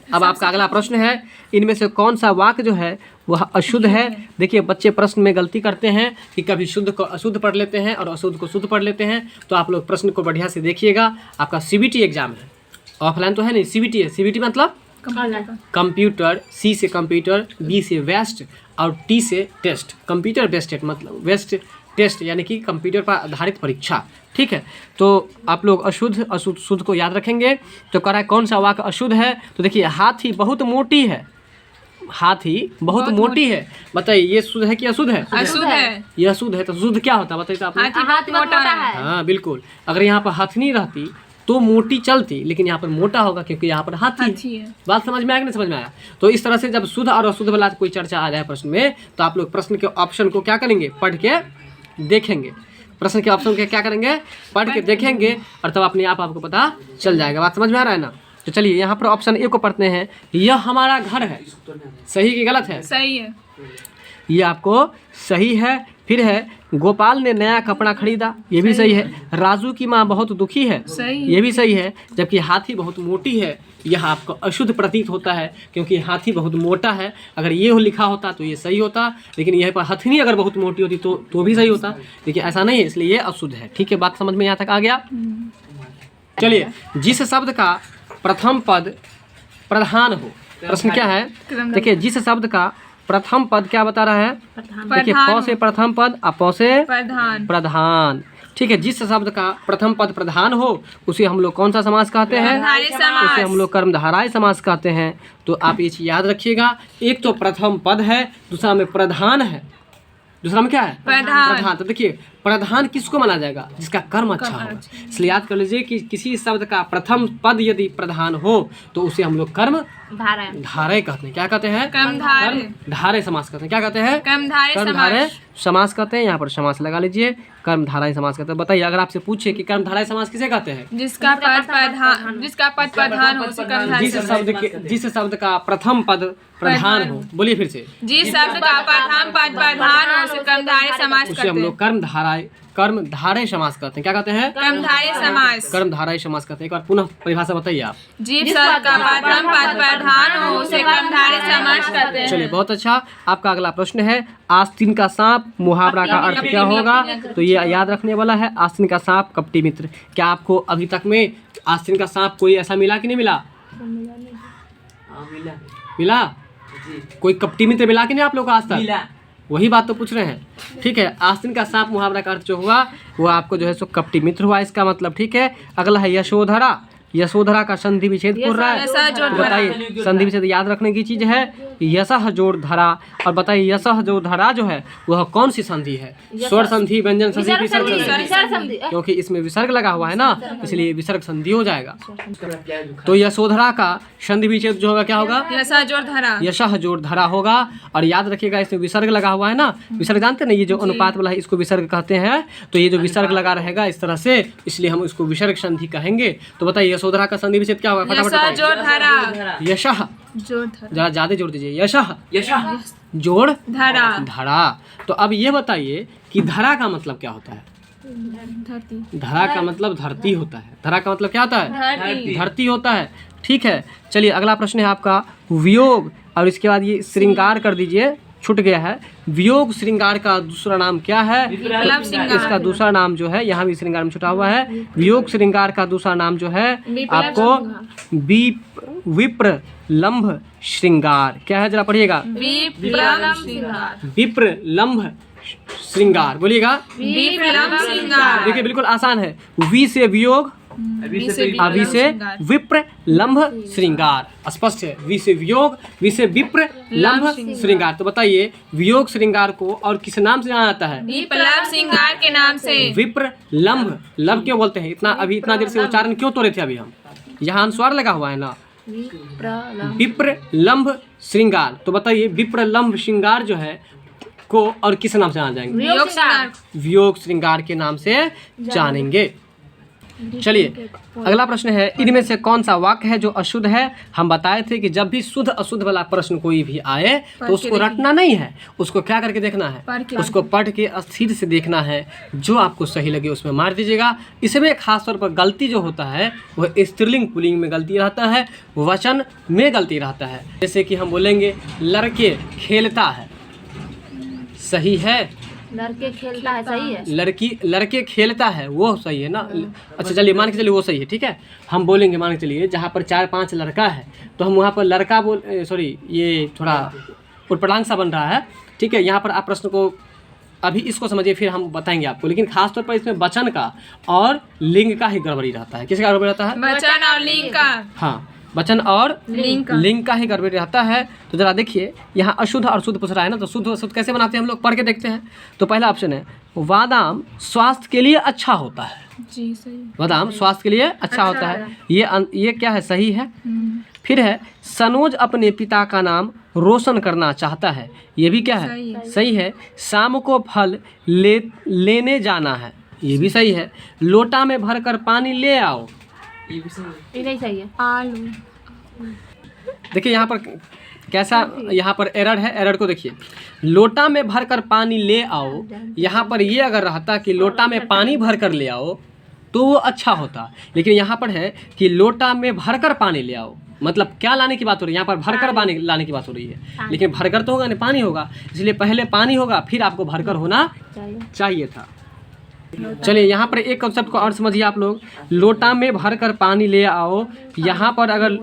अब आपका अगला प्रश्न है, इनमें से कौन सा वाक्य जो है वह अशुद्ध है। देखिए, बच्चे प्रश्न में गलती करते हैं कि कभी शुद्ध को अशुद्ध पढ़ लेते हैं और अशुद्ध को शुद्ध पढ़ लेते हैं। तो आप लोग प्रश्न को बढ़िया से देखिएगा। आपका सीबीटी एग्जाम है, ऑफलाइन तो है नहीं, सीबीटी है। सीबीटी मतलब कंप्यूटर, सी से कंप्यूटर, बी से वेस्ट और टी से टेस्ट। कंप्यूटर बेस्ड मतलब वेस्ट टेस्ट, यानी कि कंप्यूटर पर आधारित परीक्षा। ठीक है, तो आप लोग अशुद्ध, अशुद्ध, शुद्ध को याद रखेंगे। तो कह रहा है कौन सा वाक्य अशुद्ध है। तो देखिए, हाथी बहुत मोटी है, हाथी बहुत मोटी है। बताइए, ये शुद्ध है कि अशुद्ध है, अशुद्ध है। ये अशुद्ध है। तो शुद्ध क्या होता है बताइए आप लोग। हाथ मोटा है। हाँ बिल्कुल, अगर यहाँ पर हथनी रहती तो मोटी चलती, लेकिन यहाँ पर मोटा होगा क्योंकि यहाँ पर हाथी है। बात समझ में आया कि नहीं समझ में आया। तो इस तरह से जब शुद्ध और अशुद्ध वाला कोई चर्चा आ जाए प्रश्न में, तो आप लोग प्रश्न के ऑप्शन को क्या करेंगे, पढ़ के देखेंगे। प्रश्न के ऑप्शन के क्या करेंगे, पढ़ के देखेंगे, और तब अपने आप आपको पता चल जाएगा। बात समझ में आ रहा है ना। तो चलिए, यहाँ पर ऑप्शन ए को पढ़ते हैं, यह हमारा घर है। सही कि गलत है, सही है। ये आपको सही है। फिर है गोपाल ने नया कपड़ा खरीदा, ये भी सही है। राजू की माँ बहुत दुखी है, सही। ये भी सही है। जबकि हाथी बहुत मोटी है, यह आपको अशुद्ध प्रतीत होता है क्योंकि हाथी बहुत मोटा है। अगर ये लिखा होता तो ये सही होता, लेकिन यह पर हथनी अगर बहुत मोटी होती तो भी सही होता, लेकिन ऐसा नहीं है, इसलिए ये अशुद्ध है। ठीक है, बात समझ में यहाँ तक आ गया। चलिए, जिस शब्द का प्रथम पद प्रधान हो, प्रश्न क्या है? देखिए, जिस शब्द का प्रथम पद क्या बता रहा है? देखिए, प से प्रथम पद और प से प्रधान। प्रधान। ठीक है, जिस शब्द का प्रथम पद प्रधान हो उसे हम लोग कौन सा समास कहते हैं? कर्मधारय समास। उसे हम लोग कर्मधारय समास कहते हैं। तो आप ये चीज याद रखिएगा, एक तो प्रथम पद है, दूसरा में प्रधान है, दूसरा में क्या है? प्रधान। तो देखिए, प्रधान किसको माना जाएगा? जिसका कर्म अच्छा हो। इसलिए याद कर लीजिए कि किसी शब्द का प्रथम पद यदि प्रधान हो तो उसे हम लोग कर्म धारय कहते हैं। क्या कहते हैं? कर्मधारय। धारय समास कहते हैं। क्या कहते हैं? कर्मधारय कर्मधारय समास कहते हैं। यहाँ पर समास लगा लीजिए, कर्मधारय समास कहते हैं। बताइए, अगर आपसे पूछे कि कर्मधारय समास किसे कहते हैं? जिसका पद प्रधान हो उसे कर्मधारय समास। जिस शब्द का प्रथम पद प्रधान हो, बोलिए फिर से। जिस शब्द का प्रथम पद प्रधान हो उसे कर्मधारय समास उसे करते हम हैं। लोग कर्मधारय समास कहते हैं। क्या कहते हैं? कर्मधारय समास। कर्मधारय समास कहते हैं। एक बार पुनः परिभाषा बताइए आप। जिस शब्द का प्रथम पद प्रधान हो उसे कर्मधारय समास करते हैं। चलिए, बहुत अच्छा। आपका अगला प्रश्न है, आस्तीन का सांप मुहावरा का अर्थ क्या होगा? तो ये याद रखने वाला है, आस्तीन का सांप कपटी मित्र। क्या आपको अभी तक में आस्तीन का सांप कोई ऐसा मिला कि नहीं मिला? मिला? कोई कपटी मित्र मिला कि नहीं आप लोग को आज तक? वही बात तो पूछ रहे हैं। ठीक है, आस्तीन का सांप मुहावरा का अर्थ जो हुआ वो आपको जो है सो कपटी मित्र हुआ, इसका मतलब। ठीक है, अगला है यशोधरा। यशोधरा का संधि विच्छेद पूर्ण रहा है, तो बताइए संधि विच्छेद याद रखने की चीज है। यशः जोड़ धरा, और बताइए यशः जो धरा जो है वह कौन सी संधि है? स्वर संधि, व्यंजन संधि, विसर्ग संधि। क्योंकि इसमें विसर्ग लगा हुआ है ना, इसलिए विसर्ग संधि हो जाएगा। तो यशोधरा का संधि विच्छेद जो होगा क्या होगा? यशः जोड़ धरा। यशः जोड़ धरा होगा। और याद रखिएगा, इसमें विसर्ग लगा हुआ है ना, विसर्ग जानते हैं ना, ये जो अनुपात वाला है इसको विसर्ग कहते हैं। तो ये जो विसर्ग लगा रहेगा इस तरह से, इसलिए हम इसको विसर्ग संधि कहेंगे। तो बताइए यशोधरा का संधि विच्छेद क्या होगा? फटाफट यशः जोड़ धरा। यशः, जोड़ धरा। जरा ज्यादा जोड़ दीजिए। यशः जोड़ धरा। धरा। तो अब ये बताइए कि धरा का मतलब क्या होता है? धरती। धरा का मतलब धरती होता है। धरा का मतलब क्या होता है? धरती। धरती होता है। ठीक है, चलिए अगला प्रश्न है आपका वियोग, और इसके बाद ये श्रृंगार कर दीजिए, छूट गया है। वियोग श्रृंगार का दूसरा नाम क्या है? विप्लव श्रृंगार। इसका दूसरा नाम जो है, यहाँ भी श्रृंगार में छुटा हुआ है। वियोग श्रृंगार का दूसरा नाम जो है आपको विप्र लंभ श्रृंगार। क्या है, जरा पढ़िएगा। विप्लव श्रृंगार। विप्र लंभ श्रृंगार, बोलिएगा। विप्लव श्रृंगार। देखिए, बिल्कुल आसान है। वी से वियोग, अभी से विप्र लंभ श्रृंगार। स्पष्ट है, वी से वियोग, वी से विप्र लंभ श्रृंगार। तो बताइए, वियोग श्रृंगार को और किस नाम से जाना जाता है? विप्लव श्रृंगार के नाम से। विप्र लंभ, लंभ क्यों बोलते हैं? इतना देर से उच्चारण क्यों तोड़े थे? अभी हम यहाँ अनुस्वार लगा हुआ है ना, विप्र लंभ श्रृंगार। तो बताइए, विप्र लंभ श्रृंगार जो है को और किस नाम से जाना जाएंगे? वियोग श्रृंगार। वियोग श्रृंगार के नाम से जानेंगे। चलिए, अगला प्रश्न है, इनमें से कौन सा वाक्य है जो अशुद्ध है? हम बताए थे कि जब भी शुद्ध अशुद्ध वाला प्रश्न कोई भी आए तो उसको रटना नहीं है, उसको क्या करके देखना है? उसको पढ़ के स्थिर से देखना है। जो आपको सही लगे उसमें मार दीजिएगा। इसमें खासतौर पर गलती जो होता है वह स्त्रीलिंग पुल्लिंग में गलती रहता है, वचन में गलती रहता है। जैसे कि हम बोलेंगे लड़के खेलता है, सही है। लड़के खेलता है, सही है। लड़के खेलता है, वो सही है ना। अच्छा, चलिए मान के चलिए वो सही है। ठीक है, हम बोलेंगे, मान के चलिए जहाँ पर 4-5 लड़का है तो हम वहाँ पर लड़का ये थोड़ा उटपटांग सा बन रहा है। ठीक है, यहाँ पर आप प्रश्न को अभी इसको समझिए, फिर हम बताएंगे आपको। लेकिन खासतौर पर इसमें वचन का और लिंग का ही गड़बड़ी रहता है। किसका गड़बड़ी रहता है? वचन और लिंग का। हाँ, वचन और लिंग का ही गड़बड़ी रहता है। तो जरा देखिए, यहाँ अशुद्ध और शुद्ध पूछ रहा है ना, तो शुद्ध और शुद्ध कैसे बनाते हैं हम लोग, पढ़ के देखते हैं। तो पहला ऑप्शन है, स्वास्थ्य के लिए अच्छा होता है। जी सही। बादाम स्वास्थ्य के लिए अच्छा होता है, ये क्या है, सही है। फिर है, सनोज अपने पिता का नाम रोशन करना चाहता है, ये भी क्या है, सही है। शाम को फल लेने जाना है, ये भी सही है। लोटा में भरकर पानी ले आओ, ये नहीं सही है। आलू। देखिए यहाँ पर कैसा, यहाँ पर एरर है, एरर को देखिए। लोटा में भरकर पानी ले आओ, यहाँ पर ये अगर रहता कि लोटा में पानी भरकर ले आओ तो वो अच्छा होता, लेकिन यहाँ पर है कि लोटा में भरकर पानी ले आओ, मतलब क्या लाने की बात हो रही है, यहाँ पर भरकर पानी लाने की बात हो रही है, लेकिन भरकर तो होगा नहीं, पानी होगा, इसलिए पहले पानी होगा फिर आपको भरकर होना चाहिए था। चलिए यहाँ पर एक कंसेप्ट को और समझिए आप लोग। लोटा में भरकर पानी ले आओ, यहाँ पर अगर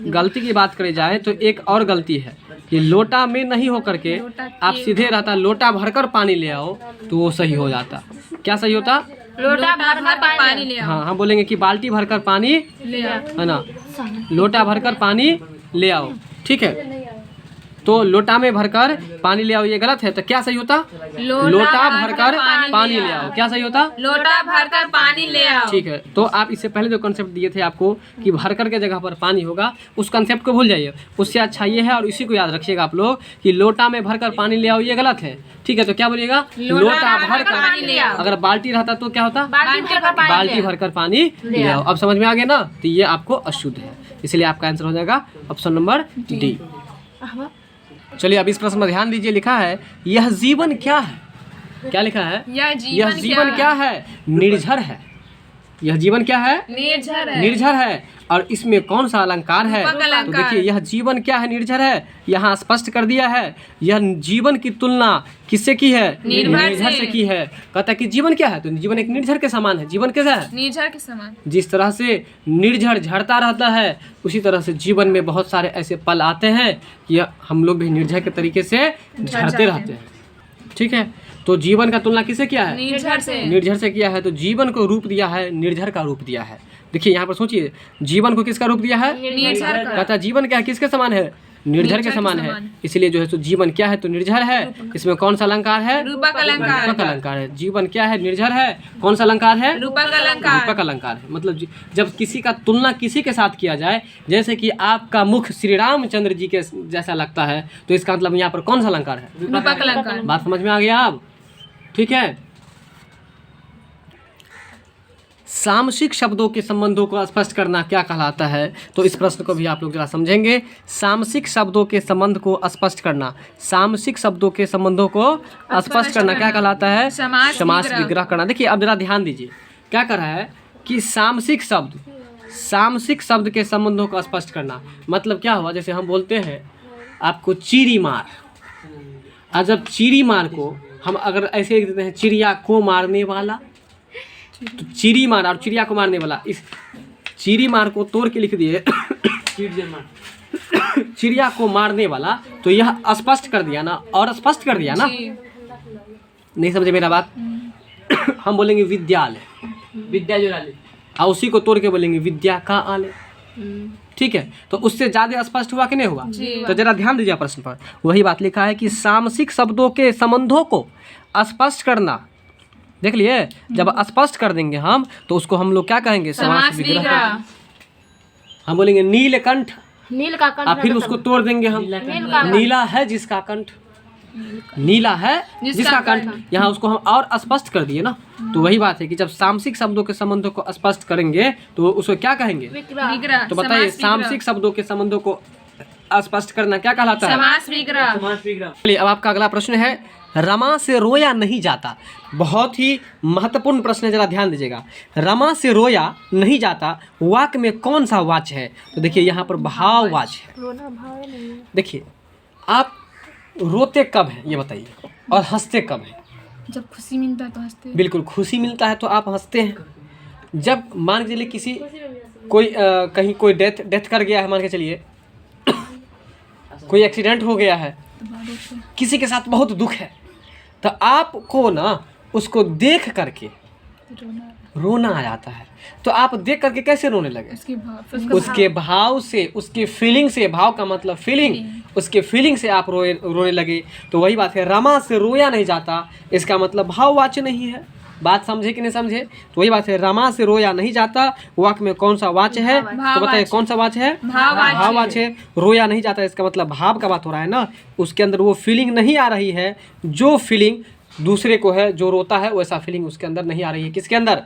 गलती की बात करी जाए तो एक और गलती है कि लोटा में नहीं हो करके आप सीधे रहता लोटा भरकर पानी ले आओ तो वो सही हो जाता। क्या सही होता? लोटा भरकर पानी ले आओ। हाँ, हम बोलेंगे कि बाल्टी भरकर पानी ले आओ, है ना, लोटा भरकर पानी ले आओ, ठीक है। तो लोटा में भरकर पानी ले आओ ये गलत है, तो क्या सही होता? लोटा भरकर पानी ले आओ। क्या सही होता? लोटा भरकर पानी ले आओ। ठीक है। तो आप इससे पहले जो कॉन्सेप्ट दिए थे आपको कि भरकर के जगह पर पानी होगा, उस कॉन्सेप्ट को भूल जाइए, उससे अच्छा ये है और इसी को याद रखिएगा आप लोग कि लोटा में भरकर पानी ले आओ ये गलत है, ठीक है। तो क्या बोलिएगा? लोटा भरकर पानी ले आओ। अगर बाल्टी रहता तो क्या होता? बाल्टी भरकर पानी ले आओ। अब समझ में आ गया ना? तो ये आपको अशुद्ध है, इसलिए आपका आंसर हो जाएगा ऑप्शन नंबर डी। चलिए अब इस प्रश्न में ध्यान दीजिए, लिखा है यह जीवन क्या है। क्या लिखा है? यह जीवन क्या है? निर्झर है। यह जीवन क्या है? निर्झर है। और इसमें कौन सा अलंकार है? तो देखिए यह जीवन क्या है, निर्झर है, यहाँ स्पष्ट कर दिया है। यह जीवन की तुलना किससे की है? निर्झर से की है। कहता है कि जीवन क्या है, तो जीवन एक निर्झर के समान है। जीवन कैसा है? निर्झर के समान। जिस तरह से निर्झर झड़ता रहता है, उसी तरह से जीवन में बहुत सारे ऐसे पल आते हैं कि हम लोग भी निर्झर के तरीके से झड़ते रहते हैं, ठीक है। तो जीवन का तुलना किससे किया है? निर्झर से किया है। तो जीवन को रूप दिया है, निर्झर का रूप दिया है। देखिए यहाँ पर सोचिए, जीवन को किसका रूप दिया है? कहता है जीवन क्या है, किसके समान है? निर्झर के समान है। इसलिए जो है तो जीवन क्या है, तो निर्झर है। इसमें कौन सा अलंकार है? रूपक अलंकार है। जीवन क्या है? निर्झर है। कौन सा अलंकार है? रूपक अलंकार है। मतलब जब किसी का तुलना किसी के साथ किया जाए, जैसे कि आपका मुख श्री रामचंद्र जी के जैसा लगता है, तो इसका मतलब यहाँ पर कौन सा अलंकार है? रूपक अलंकार। बात समझ में आ गया अब? ठीक है। सामसिक शब्दों के संबंधों को स्पष्ट करना क्या कहलाता है, तो इस प्रश्न को भी आप लोग जरा समझेंगे। सामसिक शब्दों के संबंध को स्पष्ट करना, सामसिक शब्दों के संबंधों को स्पष्ट करना क्या कहलाता है? समास विग्रह करना। देखिए अब जरा ध्यान दीजिए, क्या कर रहा है कि सामसिक शब्द के संबंधों को स्पष्ट करना मतलब क्या हुआ? जैसे हम बोलते हैं आपको चिड़ी मार, और जब चिड़ी मार को हम अगर ऐसे लिख देते हैं चिड़िया को मारने वाला, तो चिड़ी मार और चिड़िया को मारने वाला, इस चिड़ी मार को तोड़ के लिख दिए चिड़िया को मारने वाला, तो यह स्पष्ट कर दिया ना, और स्पष्ट कर दिया ना। नहीं समझे मेरा बात? हम बोलेंगे विद्यालय, विद्या जो डाले, और उसी को तोड़ के बोलेंगे विद्या का आलय, ठीक है। तो उससे ज्यादा स्पष्ट हुआ कि नहीं हुआ? तो जरा ध्यान दीजिए प्रश्न पर, वही बात लिखा है कि सामसिक शब्दों के संबंधों को स्पष्ट करना। देख लिए, जब स्पष्ट कर देंगे हम तो उसको हम लोग क्या कहेंगे? समास विग्रह। हम बोलेंगे नीलकंठ, नील का कंठ, और फिर उसको तोड़ देंगे हम, नीला है जिसका कंठ, नीला है जिसका कंठ, यहाँ उसको हम और स्पष्ट कर दिए ना। तो वही बात है कि जब सामसिक शब्दों के संबंधों को स्पष्ट करेंगे तो उसको क्या कहेंगे? विग्रह। तो बताइए सामसिक शब्दों के संबंधों को स्पष्ट करना क्या कहलाता है? समास विग्रह। चलिए अब आपका अगला प्रश्न है, रमा से रोया नहीं जाता। बहुत ही महत्वपूर्ण प्रश्न है, जरा ध्यान दीजिएगा। रमा से रोया नहीं जाता वाक्य में कौन सा वाच्य है? तो देखिए यहाँ पर भाव वाच्य है। देखिए आप रोते कब हैं ये बताइए, और हंसते कब हैं? जब खुशी मिलता है तो हंसते हैं। बिल्कुल, खुशी मिलता है तो आप हंसते हैं। जब मान के चलिए किसी कोई कहीं कोई डेथ कर गया है, मान के चलिए कोई एक्सीडेंट हो गया है, किसी के साथ बहुत दुख है, तो आपको ना उसको देख करके रोना आ जाता है। तो आप देख करके कैसे रोने लगे? उसके भाव से, उसके फीलिंग से, भाव का मतलब फीलिंग, उसके फीलिंग से आप रोने लगे। तो वही बात है, रमा से रोया नहीं जाता, इसका मतलब भाववाच्य नहीं है। बात समझे कि नहीं समझे? तो वही बात है, रमा से रोया नहीं जाता वाक्य में कौन सा वाच्य है? तो बताइए कौन सा वाच्य है? भाववाच्य है। रोया नहीं जाता इसका मतलब भाव का बात हो रहा है ना, उसके अंदर वो फीलिंग नहीं आ रही है जो फीलिंग दूसरे को है, जो रोता है वैसा फीलिंग उसके अंदर नहीं आ रही है। किसके अंदर?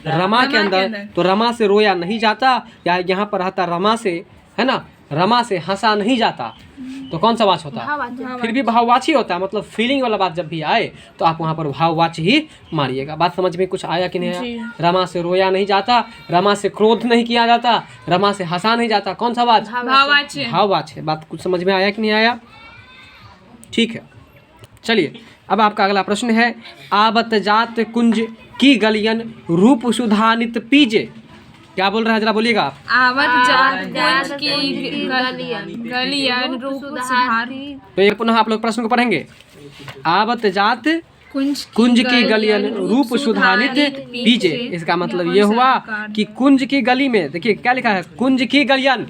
रमा के अंदर। तो रमा से रोया नहीं जाता, या यहाँ पर रहता रमा से, है ना, रमा से हंसा नहीं जाता तो कौन सा वाच होता है? फिर भी भाववाची होता है, मतलब फीलिंग वाला बात जब भी आए तो आप वहाँ पर भाववाची ही मारिएगा। बात समझ में कुछ आया कि नहीं आया? रमा से रोया नहीं जाता, रमा से क्रोध नहीं किया जाता, रमा से हंसा नहीं जाता, कौन सा वाच? भाववाची। भाववाच है। बात कुछ समझ में आया कि नहीं आया? ठीक है, चलिए अब आपका अगला प्रश्न है, आवत जात कुंज की गलियन रूप सुधानित पीजे। क्या बोल रहा है, जरा बोलिएगा आप। आवत जात कुंज की गलियन रूप सुधारी। तो ये पुनः आप लोग प्रश्न को पढ़ेंगे। आवत जात कुंज की गलियन रूप सुधानित पीजे, इसका मतलब ये हुआ कि कुंज की गली में, देखिए क्या लिखा है, कुंज की गलियन,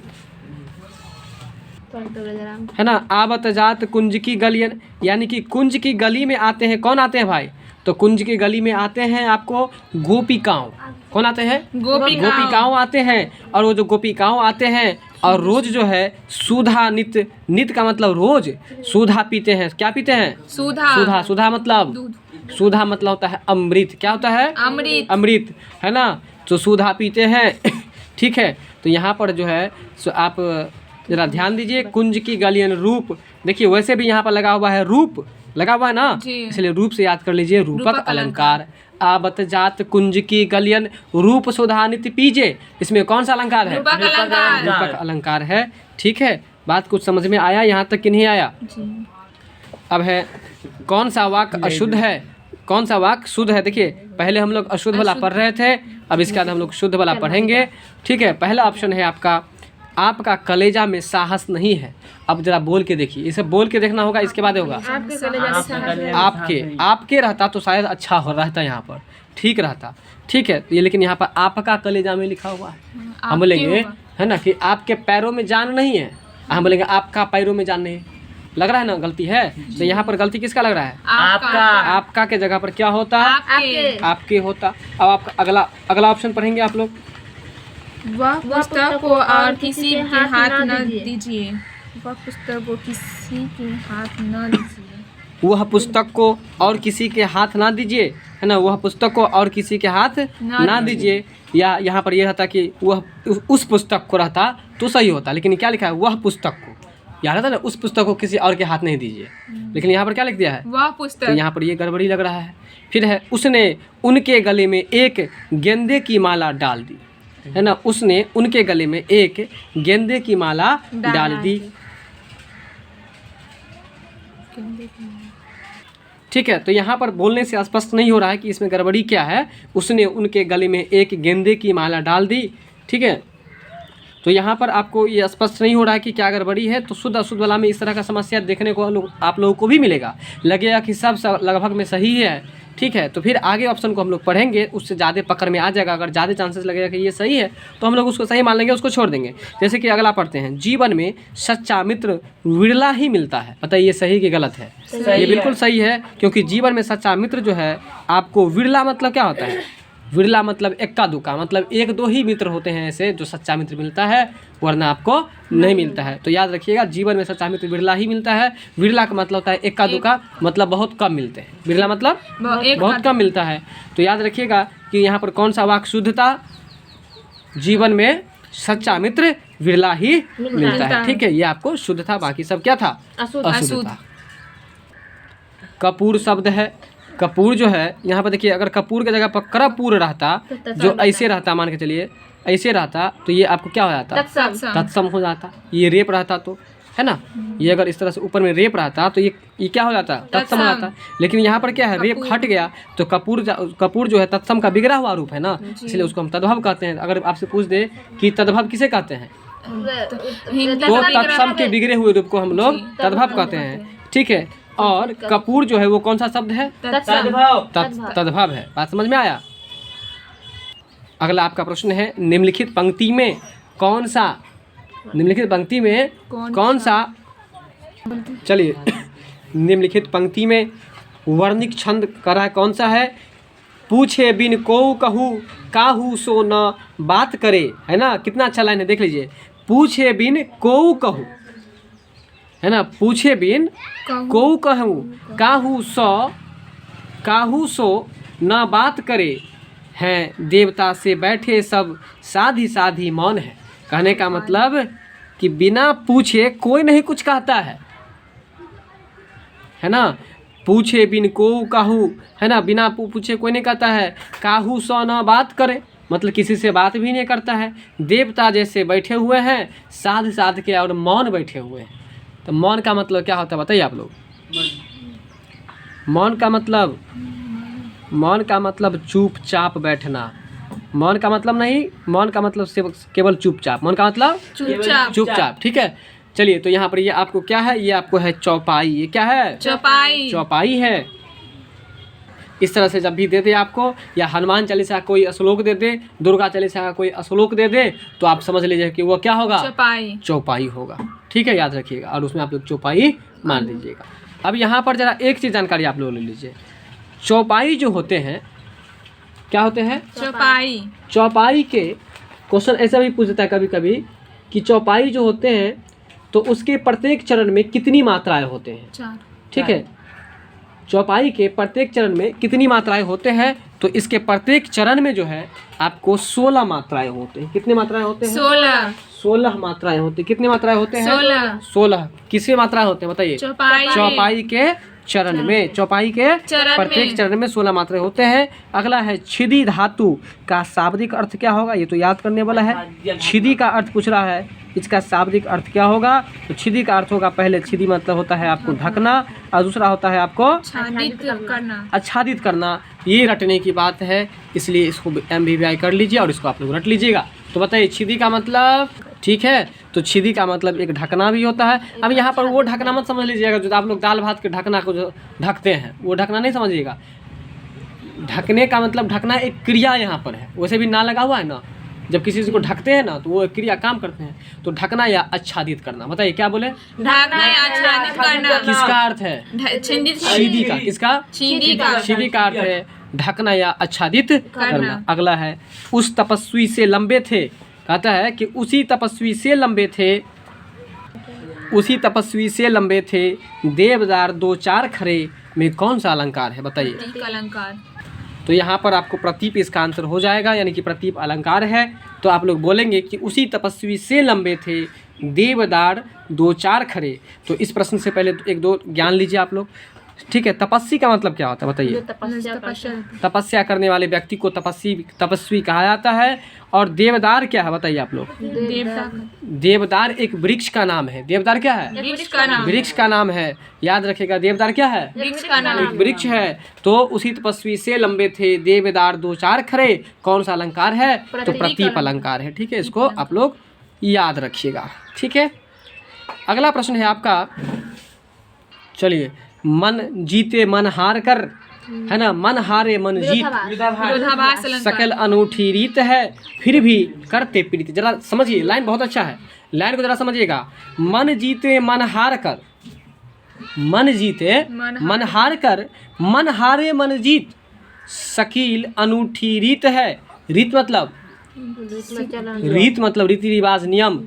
है ना। आवत जात कुंज की गलियन, यानी कि कुंज की गली में आते हैं, कौन आते हैं भाई? तो कुंज की गली में आते हैं आपको गोपिकाओं। कौन आते हैं? गोपिकाओं आते हैं। और वो जो गोपिकाओं आते हैं और रोज जो है सुधा नित, नित का मतलब रोज, सुधा पीते हैं। क्या पीते हैं? सुधा। सुधा मतलब, सुधा मतलब होता है अमृत। क्या होता है? अमृत, है ना। तो सुधा पीते हैं ठीक है। तो यहाँ पर जो है आप जरा ध्यान दीजिए, कुंज की गलियन रूप, देखिए वैसे भी यहाँ पर लगा हुआ है रूप, लगा हुआ है ना, इसलिए रूप से याद कर लीजिए, रूपक अलंकार। आवत जात कुंज की गलियन रूप सुधानित पीजे, इसमें कौन सा अलंकार है? रूपक अलंकार है। ठीक है, बात कुछ समझ में आया यहाँ तक कि नहीं आया? अब है कौन सा वाक्य अशुद्ध है, कौन सा वाक्य शुद्ध है। देखिए पहले हम लोग अशुद्ध वाला पढ़ रहे थे, अब इसके बाद हम लोग शुद्ध वाला पढ़ेंगे। ठीक है, पहला ऑप्शन है आपका, आपका कलेजा में साहस नहीं है। अब जरा बोल के देखिए, इसे बोल के देखना होगा, इसके बाद होगा आपके रहता तो शायद अच्छा हो रहता, यहाँ पर ठीक रहता। ठीक है, ये लेकिन यहाँ पर आपका कलेजा में लिखा हुआ है। हम बोलेंगे है ना कि आपके पैरों में जान नहीं है, हम बोलेंगे आपका पैरों में जान नहीं है। लग रहा है ना गलती है, तो यहाँ पर गलती किसका लग रहा है? आपका के जगह पर क्या होता है? आपके होता। अब आपका अगला ऑप्शन पढ़ेंगे आप लोग। वह पुस्तक को और किसी के हाथ न दीजिए। वह पुस्तक को किसी के हाथ न दीजिए। वह पुस्तक को और किसी के हाथ ना दीजिए, है ना। वह पुस्तक को और किसी के हाथ ना दीजिए, या यहाँ पर यह रहता कि वह उस पुस्तक को रहता तो सही होता, लेकिन क्या लिखा है? वह पुस्तक को, यहाँ रहता ना उस पुस्तक को किसी और के हाथ नहीं दीजिए, लेकिन यहाँ पर क्या लिख दिया है? वह पुस्तक। तो यहाँ पर ये गड़बड़ी लग रहा है। फिर है, उसने उनके गले में एक गेंदे की माला डाल दी, है ना। उसने उनके गले में एक गेंदे की माला डाल दी। ठीक है, तो यहाँ पर बोलने से स्पष्ट नहीं हो रहा है कि इसमें गड़बड़ी क्या है। उसने उनके गले में एक गेंदे की माला डाल दी। ठीक है, तो यहाँ पर आपको ये स्पष्ट नहीं हो रहा है कि क्या गड़बड़ी है। तो शुद्ध अशुद्ध वाला में इस तरह का समस्या देखने को आप लोगों को भी मिलेगा, लगेगा कि सब लगभग में सही है। ठीक है, तो फिर आगे ऑप्शन को हम लोग पढ़ेंगे, उससे ज़्यादा पकड़ में आ जाएगा। अगर ज़्यादा चांसेस लगेगा कि ये सही है तो हम लोग उसको सही मान लेंगे, उसको छोड़ देंगे। जैसे कि अगला पढ़ते हैं, जीवन में सच्चा मित्र विरला ही मिलता है। पता है ये सही कि गलत है? ये बिल्कुल सही है, क्योंकि जीवन में सच्चा मित्र जो है आपको, विरला मतलब क्या होता है? विरला मतलब इक्का दुक्का, मतलब एक दो ही मित्र होते हैं ऐसे जो सच्चा मित्र मिलता है, वरना आपको नहीं मिलता है। तो याद रखिएगा, जीवन में सच्चा मित्र विरला ही मिलता है। विरला का मतलब होता है इक्का दुक्का, मतलब बहुत कम मिलते हैं। विरला मतलब बहुत कम मिलता है। तो याद रखिएगा कि यहाँ पर कौन सा वाक्य शुद्ध था? जीवन में सच्चा मित्र विरला ही मिलता है। ठीक है, ये आपको शुद्ध था, बाकी सब क्या था? अशुद्ध था। कपूर शब्द है, कपूर जो है यहाँ पर देखिए, अगर कपूर के जगह पर करपूर रहता, जो ऐसे रहता, मान के चलिए ऐसे रहता, तो ये आपको क्या हो जाता? तत्सम हो जाता। ये रेप रहता तो, है ना, ये अगर इस तरह से ऊपर में रेप रहता तो ये क्या हो जाता? तत्सम हो जाता। लेकिन यहाँ पर क्या है? रेप हट गया तो कपूर जो है तत्सम का बिगड़ा हुआ रूप है ना, इसलिए उसको हम तद्भव कहते हैं। अगर आपसे पूछ दे कि तद्भव किसे कहते हैं, तो तत्सम के बिगड़े हुए रूप को हम लोग तद्भव कहते हैं। ठीक है, और कपूर जो है वो कौन सा शब्द है? तद्भव है। बात समझ में आया? अगला आपका प्रश्न है, निम्नलिखित पंक्ति में कौन सा, निम्नलिखित पंक्ति में कौन सा, चलिए निम्नलिखित पंक्ति में वर्णिक छंद कर रहा है, कौन सा है? पूछे बिन को कहू, काहू सो न बात करे, है ना। कितना अच्छा लाइन है, देख लीजिए। पूछे बिन को कहू, है ना, पूछे बिन को कहूँ, काहू सो न बात करे, हैं देवता से बैठे सब साधी साधी मौन है। कहने का मतलब कि बिना पूछे कोई नहीं कुछ कहता है ना। पूछे बिन को काहू, है ना, बिना पूछे कोई नहीं कहता है। काहू सौ न बात करे, मतलब किसी से बात भी नहीं करता है। देवता जैसे बैठे हुए हैं, साध साध के और मौन बैठे हुए हैं। तो मौन का मतलब क्या होता है बताइए आप लोग। मौन का मतलब चुपचाप बैठना। मौन का मतलब नहीं, मौन का मतलब सिर्फ केवल चुपचाप। मौन का मतलब चुपचाप, ठीक है। चलिए, तो यहाँ पर ये आपको क्या है, ये आपको है चौपाई। ये क्या है? चौपाई है। इस तरह से जब भी दे दे आपको, या हनुमान चालीसा कोई श्लोक दे दे, दुर्गा चालीसा का कोई श्लोक दे दे, तो आप समझ लीजिए कि वो क्या होगा? चौपाई होगा, ठीक है, याद रखिएगा। और उसमें आप लोग चौपाई मान लीजिएगा। अब यहाँ पर जरा एक चीज़ जानकारी आप लोग ले लीजिए। चौपाई जो होते हैं, क्या होते हैं? चौपाई के क्वेश्चन ऐसा भी पूछता है कभी कभी कि चौपाई जो होते हैं तो उसके प्रत्येक चरण में कितनी मात्राएं होते हैं? 4। ठीक है, चौपाई के प्रत्येक चरण में कितनी मात्राएं होते हैं? तो इसके प्रत्येक चरण में जो है आपको 16 मात्राएं होते हैं। कितनी मात्राएं होते हैं? 16 मात्राएं होती हैं। कितनी मात्राएं होते हैं? 16। किसमें मात्राएं होते हैं बताइए? चौपाई के चरण में। चौपाई के प्रत्येक चरण में 16 मात्राएं होते हैं। अगला है छिदी धातु का शाब्दिक अर्थ क्या होगा? ये तो याद करने वाला है। छिदी का अर्थ पूछ रहा है, इसका शाब्दिक अर्थ क्या होगा? तो छिदी का अर्थ होगा, पहले छिदी मतलब होता है आपको ढकना, और दूसरा होता है आपको आच्छादित करना। ये रटने की बात है, इसलिए इसको MBBI कर लीजिए और इसको आप लोग रट लीजिएगा। तो बताइए छिदी का मतलब, ठीक है, तो छिदी का मतलब एक ढकना भी होता है। अब यहाँ पर वो ढकना मत समझ लीजिएगा जो आप लोग दाल भात के ढकना को जो ढकते हैं, वो ढकना नहीं समझिएगा। ढकने का मतलब ढकना एक क्रिया यहाँ पर है, वैसे भी ना लगा हुआ है ना। जब किसी को ढकते हैं ना तो वो क्रिया काम करते हैं। तो ढकना या आच्छादित करना, बताइए क्या बोले? ढकना या आच्छादित करना। किसका अर्थ है? छिदी का। किसका? छिदी का अर्थ है ढकना या आच्छादित करना। अगला है उस तपस्वी से लंबे थे, कहता है कि उसी तपस्वी से लंबे थे देवदार 2 4 खरे में कौन सा अलंकार है बताइए? अलंकार। तो यहाँ पर आपको प्रतीप इसका आंसर हो जाएगा, यानी कि प्रतीप अलंकार है। तो आप लोग बोलेंगे कि उसी तपस्वी से लंबे थे देवदार 2 4 खरे। तो इस प्रश्न से पहले 1-2 ज्ञान लीजिए आप लोग, ठीक है। तपस्वी का मतलब क्या होता है बताइए? तपस्या करने वाले व्यक्ति को तपस्वी कहा जाता है। और देवदार क्या है बताइए आप लोग? देवदार एक वृक्ष का नाम है। देवदार क्या है? वृक्ष का नाम है, याद रखिएगा। देवदार क्या है? एक वृक्ष है। तो उसी तपस्वी से लंबे थे देवदार 2 4 खरे, कौन सा अलंकार है? तो प्रतीप अलंकार है, ठीक है। इसको आप लोग याद रखिएगा, ठीक है। अगला प्रश्न है आपका, चलिए। मन जीते मन हार कर, है ना, मन हारे मन जीत, सकल अनूठी रीत है, फिर भी करते प्रीत। जरा समझिए, लाइन बहुत अच्छा है, लाइन को जरा समझिएगा। मन जीते मन हार कर, मन जीते मन हार कर, मन हारे मन जीत, शकील अनूठी रीत है। रीत मतलब रीति रिवाज नियम।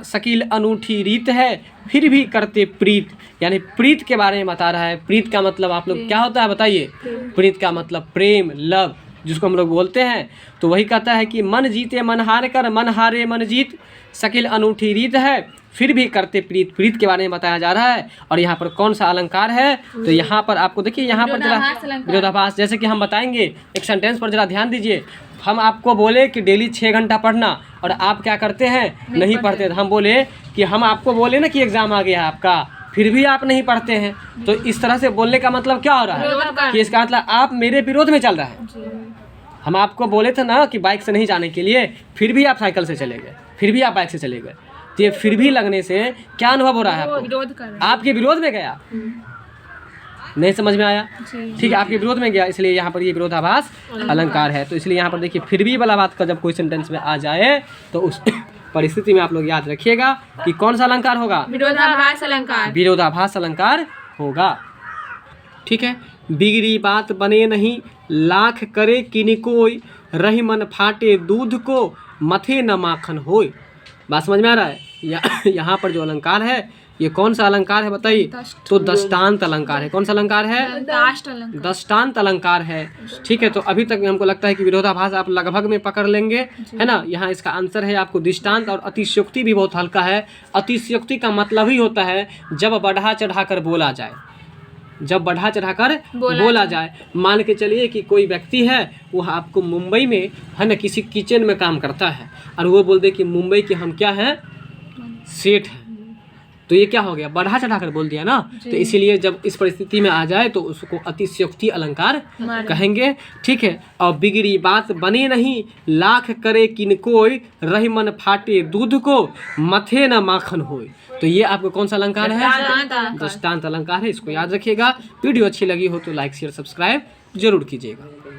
शकील अनूठी रीत है, फिर भी करते प्रीत, यानी प्रीत के बारे में बता रहा है। प्रीत का मतलब आप लोग क्या होता है बताइए? प्रीत का मतलब प्रेम, लव, जिसको हम लोग बोलते हैं। तो वही कहता है कि मन जीते मन हार कर, मन हारे मन जीत, शकील अनूठी रीत है, फिर भी करते प्रीत। प्रीत के बारे में बताया जा रहा है। और यहाँ पर कौन सा अलंकार है? तो यहाँ पर आपको देखिए, यहाँ पर जरा विरोधाभास, जैसे कि हम बताएंगे एक सेंटेंस पर जरा ध्यान दीजिए। हम आपको बोले कि डेली 6 घंटा पढ़ना, और आप क्या करते हैं? नहीं पढ़ते। हम बोले कि हम आपको बोले ना कि एग्जाम आ गया है आपका, फिर भी आप नहीं पढ़ते हैं। तो इस तरह से बोलने का मतलब क्या हो रहा है? कि इसका मतलब आप मेरे विरोध में चल रहे हैं। हम आपको बोले थे ना कि बाइक से नहीं जाने के लिए, फिर भी आप साइकिल से चले गए, फिर भी आप बाइक से चले गए। तो ये फिर भी लगने से क्या अनुभव हो रहा है आपको? आपके विरोध में गया। नहीं समझ में आया? ठीक है, आपके विरोध में गया, इसलिए यहाँ पर ये विरोधाभास अलंकार है। तो इसलिए यहाँ पर देखिए, फिर भी वाला बात का जब कोई सेंटेंस में आ जाए तो उस परिस्थिति में आप लोग याद रखिएगा कि कौन सा अलंकार होगा? विरोधाभास अलंकार। विरोधाभास अलंकार होगा, ठीक है। बिगड़ी बात बने नहीं, लाख करे किनी कोई, रही मन फाटे दूध को, मथे न माखन होय। बात समझ में आ रहा है? यहाँ पर जो अलंकार है ये कौन सा अलंकार है बताइए? तो दृष्टांत अलंकार है। कौन सा अलंकार है? दृष्टांत अलंकार है। ठीक है, तो अभी तक हमको लगता है कि विरोधाभास आप लगभग में पकड़ लेंगे, है ना। यहाँ इसका आंसर है आपको दृष्टांत। और अतिशयोक्ति भी बहुत हल्का है। अतिशयोक्ति का मतलब ही होता है जब बढ़ा चढ़ाकर बोला जाए, जब बढ़ा चढ़ाकर बोला जाए। मान के चलिए कि कोई व्यक्ति है, वो आपको मुंबई में, है ना, किसी किचन में काम करता है और वो बोल दे कि मुंबई के हम क्या हैं, सेठ हैं, तो ये क्या हो गया? बढ़ा चढ़ाकर बोल दिया ना। तो इसीलिए जब इस परिस्थिति में आ जाए तो उसको अतिशयोक्ति अलंकार कहेंगे। ठीक है। और बिगड़ी बात बने नहीं, लाख करे किन कोई, रही मन फाटे दूध को, मथे न माखन होए। तो ये आपको कौन सा अलंकार है? दृष्टांत अलंकार है। इसको याद रखिएगा। वीडियो अच्छी लगी हो तो लाइक शेयर सब्सक्राइब जरूर कीजिएगा।